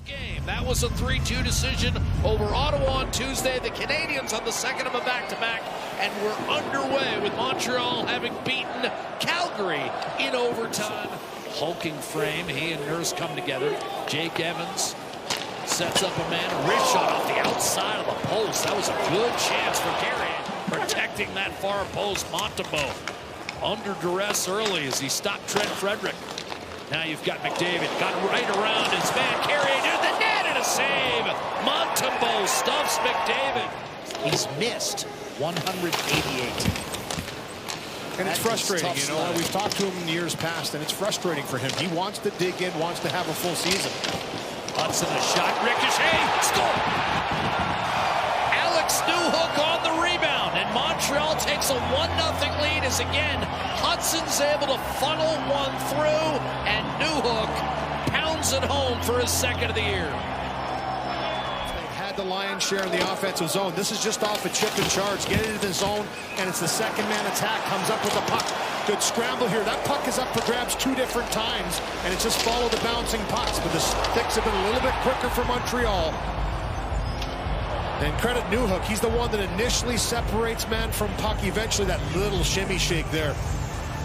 Game. That was a 3-2 decision over Ottawa on Tuesday. The Canadiens on the second of a back-to-back, and we're underway with Montreal having beaten Calgary in overtime. Hulking frame, he and Nurse come together. Jake Evans sets up a man, a wrist shot off the outside of the post. That was a good chance for Gary, protecting that far post. Montembeault under duress early as he stopped Trent Frederick. Now you've got McDavid, got right around his man, Carrier to the net, and a save. Montembeault stuffs McDavid. He's missed 188. And it's frustrating, you know. We've talked to him in years past, and it's frustrating for him. He wants to dig in, wants to have a full season. Hudson, a shot, ricochet, score! Alex Newhook on the rebound, and Montreal takes a 1-0 lead as again Hudson's able to funnel one through, and Newhook pounds it home for his second of the year. They've had the lion's share in the offensive zone. This is just off a chip and charge. Get it into the zone, and it's the second man attack. Comes up with the puck. Good scramble here. That puck is up for grabs 2 different times, and it's just followed the bouncing pucks. But the sticks have been a little bit quicker for Montreal. And credit Newhook. He's the one that initially separates man from puck. Eventually, that little shimmy shake there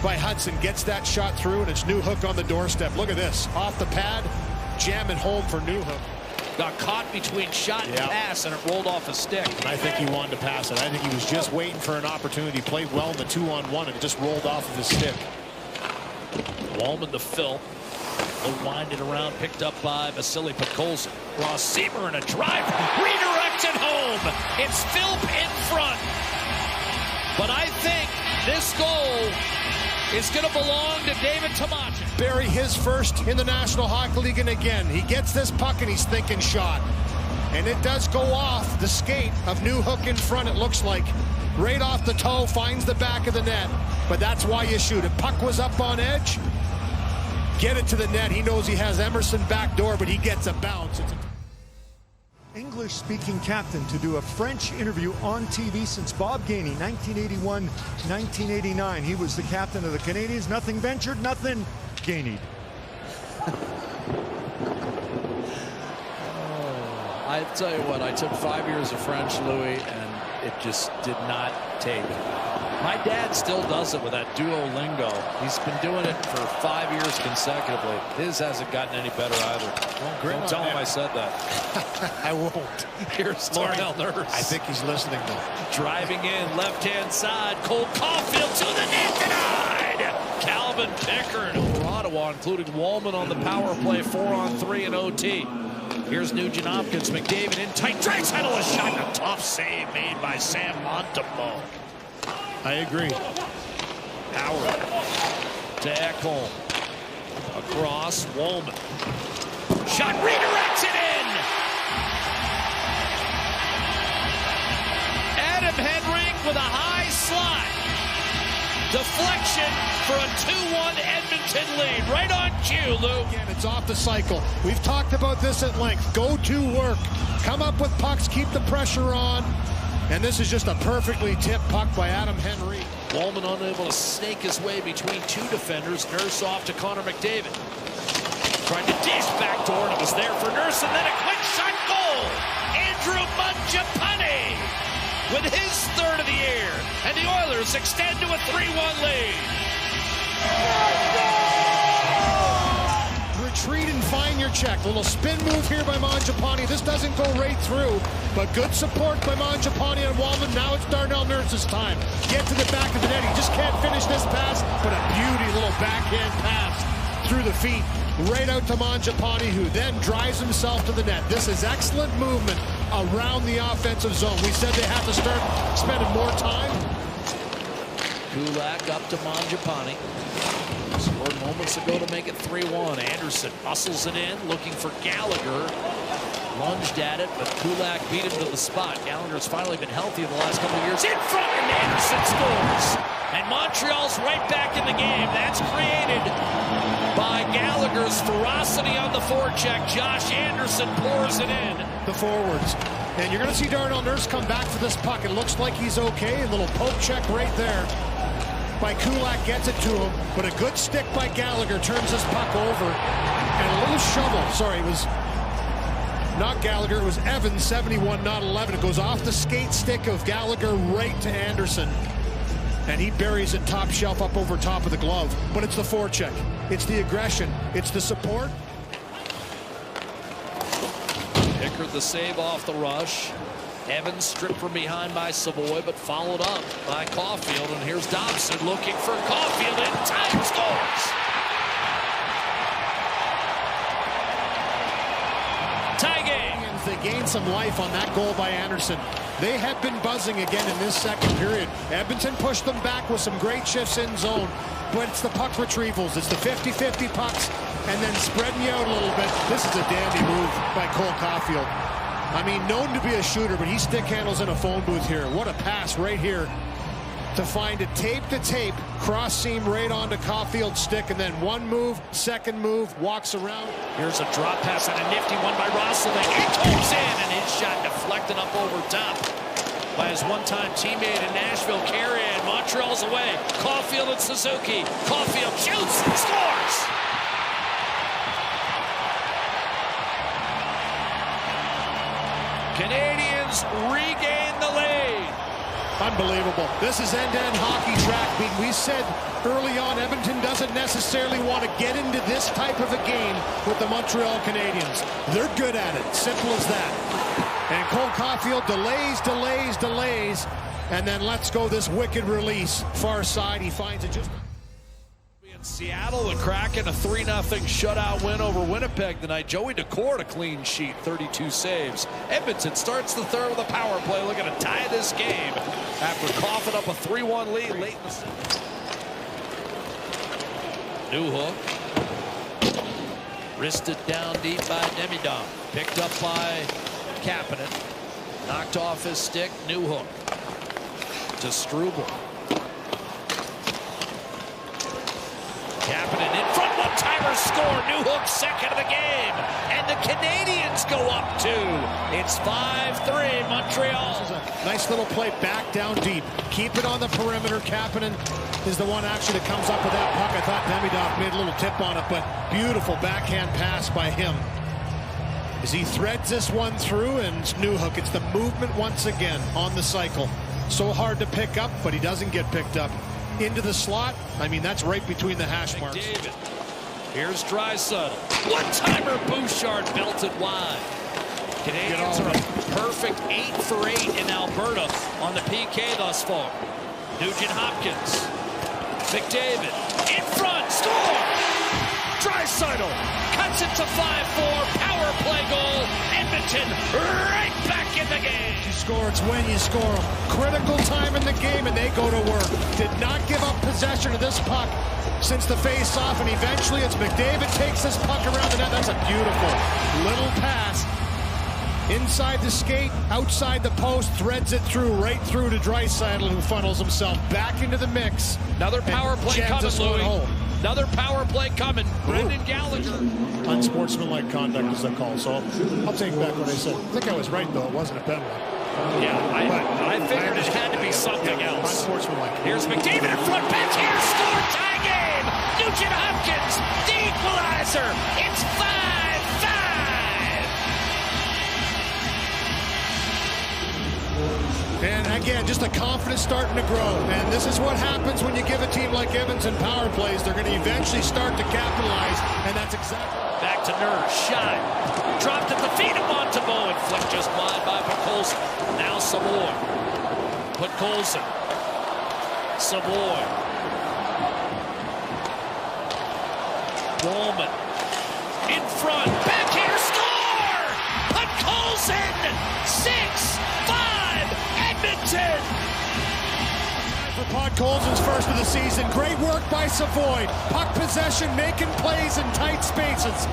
by Hudson gets that shot through, and it's Newhook on the doorstep. Look at this. Off the pad, jam it home for Newhook. Got caught between shot and pass, and it rolled off a stick. And I think he wanted to pass it. I think he was just waiting for an opportunity. Played well in the 2-on-1, and it just rolled off of his stick. Wallman to Phil. He'll wind it around, picked up by Vasily Podkolzin. Ross Seamer in a drive, redirected home. It's Philp in front. But I think this goal is going to belong to David Tomajic. Barry, his first in the National Hockey League, and again, he gets this puck and he's thinking shot. And it does go off the skate of Newhook in front, it looks like. Right off the toe, finds the back of the net. But that's why you shoot it. Puck was up on edge. Get it to the net. He knows he has Emerson back door, but he gets a bounce. English-speaking captain to do a French interview on TV since Bob Gainey, 1981-1989. He was the captain of the Canadiens. Nothing ventured, nothing gained. I tell you what, I took 5 years of French, Louis, and it just did not take. My dad still does it with that Duolingo. He's been doing it for 5 years consecutively. His hasn't gotten any better either. Don't tell him I said that. I won't. Here's Darnell Nurse. I think he's listening though. Driving in, left-hand side. Cole Caulfield to the net, denied. Calvin Pickard over Ottawa, including Wallman on the power play, 4-on-3 in OT. Here's Nugent-Hopkins, McDavid in tight. Draisaitl a shot. A tough save made by Sam Montembeault. I agree. Howard to Ekholm. Across, Wallman. Shot redirects it in. Adam Henry with a high slide. Deflection for a 2-1 Edmonton lead. Right on cue, Lou. Again, it's off the cycle. We've talked about this at length. Go to work. Come up with pucks. Keep the pressure on. And this is just a perfectly tipped puck by Adam Henry. Wallman unable to snake his way between 2 defenders. Nurse off to Connor McDavid. Trying to dish backdoor, and it was there for Nurse, and then a quick shot goal. Andrew Mangiapane with his third of the year. And the Oilers extend to a 3-1 lead. Retreat and find your check. Little spin move here by Mangiapane. This doesn't go right through, but good support by Mangiapane and Wallman. Now it's Darnell Nurse's time. Get to the back of the net. He just can't finish this pass, but a beauty little backhand pass through the feet right out to Mangiapane, who then drives himself to the net. This is excellent movement around the offensive zone. We said they have to start spending more time. Kulak up to Mangiapane. Scored moments ago to make it 3-1. Anderson muscles it in, looking for Gallagher. Lunged at it, but Kulak beat him to the spot. Gallagher's finally been healthy in the last couple of years. In front, and Anderson scores. And Montreal's right back in the game. That's created by Gallagher's ferocity on the forecheck. Josh Anderson pours it in. The forwards. And you're going to see Darnell Nurse come back for this puck. It looks like he's okay. A little poke check right there by Kulak gets it to him, but a good stick by Gallagher turns this puck over. And a little shovel. Sorry, it was not Gallagher, it was Evans, 71, not 11. It goes off the skate stick of Gallagher right to Anderson. And he buries it top shelf up over top of the glove. But it's the forecheck. It's the aggression. It's the support. Pickard the save off the rush. Evans stripped from behind by Savoy, but followed up by Caulfield. And here's Dobson looking for Caulfield, and time scores. Tie game. They gained some life on that goal by Anderson. They had been buzzing again in this second period. Edmonton pushed them back with some great shifts in zone, but it's the puck retrievals. It's the 50-50 pucks, and then spreading you out a little bit. This is a dandy move by Cole Caulfield. I mean, known to be a shooter, but he stick handles in a phone booth here. What a pass right here to find it tape-to-tape, cross seam right onto Caulfield's stick, and then one move, second move, walks around. Here's a drop pass and a nifty one by Roslovic. It goes in, and his shot deflected up over top by his one-time teammate in Nashville, Carrier. Montreal's away. Caulfield and Suzuki. Caulfield shoots and scores. Canadiens regain the lead. Unbelievable. This is end-to-end hockey track. We said early on Edmonton doesn't necessarily want to get into this type of a game with the Montreal Canadiens. They're good at it. Simple as that. And Cole Caulfield delays, and then lets go this wicked release. Far side, he finds it just... In Seattle, the Kraken a 3-0 shutout win over Winnipeg tonight. Joey Decourt a clean sheet, 32 saves. Edmonton starts the third with a power play, looking to tie this game after coughing up a 3-1 lead late in the season. Newhook. Wristed down deep by Demidov. Picked up by Kapanen. Knocked off his stick. Newhook to Struble. Kapanen in front, one-timer score. Newhook second of the game, and the Canadiens go up 2. It's 5-3 Montreal. This is a nice little play back down deep. Keep it on the perimeter. Kapanen is the one actually that comes up with that puck. I thought Demidov made a little tip on it, but beautiful backhand pass by him. As he threads this one through, and Newhook, it's the movement once again on the cycle. So hard to pick up, but he doesn't get picked up. Into the slot, I mean, that's right between the hash marks. McDavid. Here's One-timer Bouchard belted wide. Canadiens are a perfect 8 for 8 in Alberta on the PK thus far. Nugent Hopkins. McDavid in front, score! Draisaitl cuts it to 5-4, power play goal. Edmonton right back in the game. You score, it's when you score. Critical time in the game, and they go to work. Did not give up possession of this puck since the face-off, and eventually it's McDavid takes this puck around the net. That's a beautiful little pass. Inside the skate, outside the post, threads it through, right through to Draisaitl, who funnels himself back into the mix. Another power play coming, Louis. Another power play coming. Brendan Gallagher. Unsportsmanlike conduct is the call, so I'll take back what I said. I think I was right, though. It wasn't a penalty. Yeah, I figured it had to be something else. Unsportsmanlike. Here's McDavid in front, back here, score, tie game. Nugent Hopkins, the equalizer. It's 5-5. And again, just the confidence starting to grow. And this is what happens when you give a team like Edmonton power plays. They're going to eventually start to capitalize, and that's exactly... Back to Nurse, shot. Dropped at the feet of Montembeault, and flicked just wide by Podkolzin. Now Savoy. Podkolzin. Savoy. Woolman. In front. Back here, score! Podkolzin! 6-5! Edmonton! For Podkolzin's first of the season. Great work by Savoy. Puck possession, making plays in tight spaces.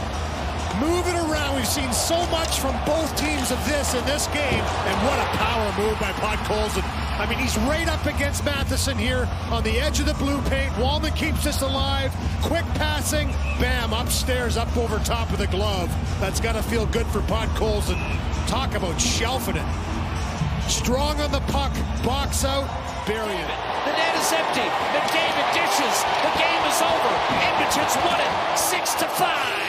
Move it around. We've seen so much from both teams of this in this game. And what a power move by Podkolzin. I mean, he's right up against Matheson here on the edge of the blue paint. Wallman keeps this alive. Quick passing. Bam, upstairs, up over top of the glove. That's got to feel good for Podkolzin. Talk about shelving it. Strong on the puck. Box out. Bury it. The net is empty. McDavid dishes. The game is over. Edmonton's won it 6-5.